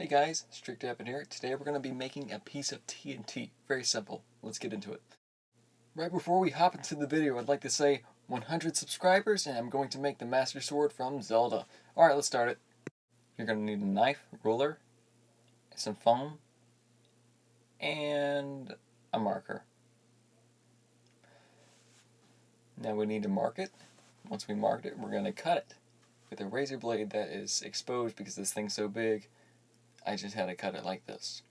Hey guys, Strict Evan here. Today we're going to be making a piece of TNT. Very simple. Let's get into it. Right before we hop into the video, I'd like to say 100 subscribers and I'm going to make the Master Sword from Zelda. Alright, let's start it. You're going to need a knife, ruler, some foam, and a marker. Now we need to mark it. Once we marked it, we're going to cut it with a razor blade that is exposed because this thing's so big. I just had to cut it like this.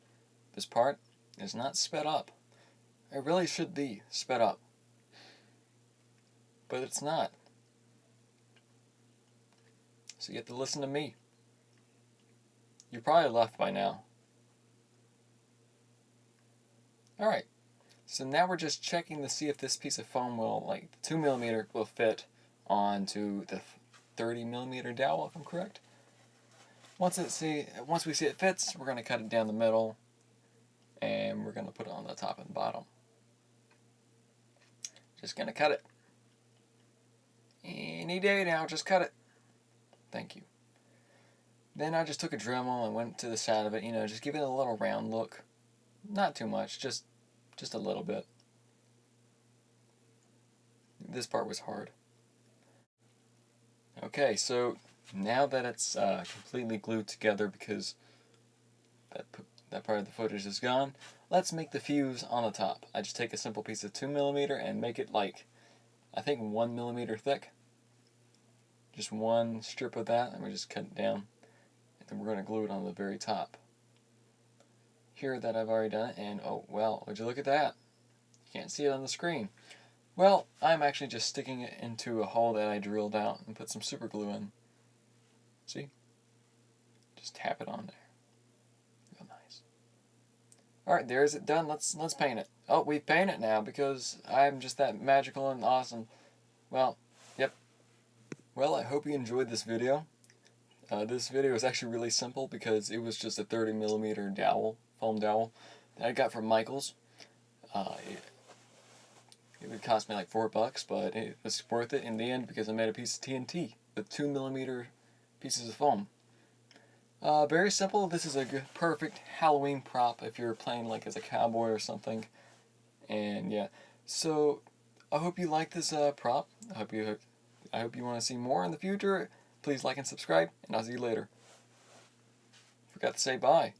This part is not sped up. It really should be sped up, but it's not. So you have to listen to me. You're probably left by now. Alright, so now we're just checking to see if this piece of foam will, like 2mm, will fit onto the 30mm dowel, if I'm correct. Once we see it fits, we're going to cut it down the middle and we're going to put it on the top and bottom. Just going to cut it. Any day now, just cut it. Thank you. Then I just took a Dremel and went to the side of it, just give it a little round look. Not too much, just a little bit. This part was hard. Okay, so now that it's completely glued together because that part of the footage is gone, let's make the fuse on the top. I just take a simple piece of 2mm and make it like, I think 1mm thick. Just one strip of that, and we just cut it down. And then we're going to glue it on the very top. Here that I've already done it, and oh well, would you look at that? You can't see it on the screen. Well, I'm actually just sticking it into a hole that I drilled out and put some super glue in. See? Just tap it on there. Real nice. Alright, there's it done. Let's paint it. Oh, we paint it now because I'm just that magical and awesome. Well, yep. Well, I hope you enjoyed this video. This video is actually really simple because it was just a 30mm dowel, foam dowel, that I got from Michael's. It would cost me like $4, but it was worth it in the end because I made a piece of TNT with 2mm pieces of foam. Very simple. This is a perfect Halloween prop if you're playing like as a cowboy or something. And yeah, so I hope you like this prop. I hope you want to see more in the future. Please like and subscribe, and I'll see you later. Forgot to say bye.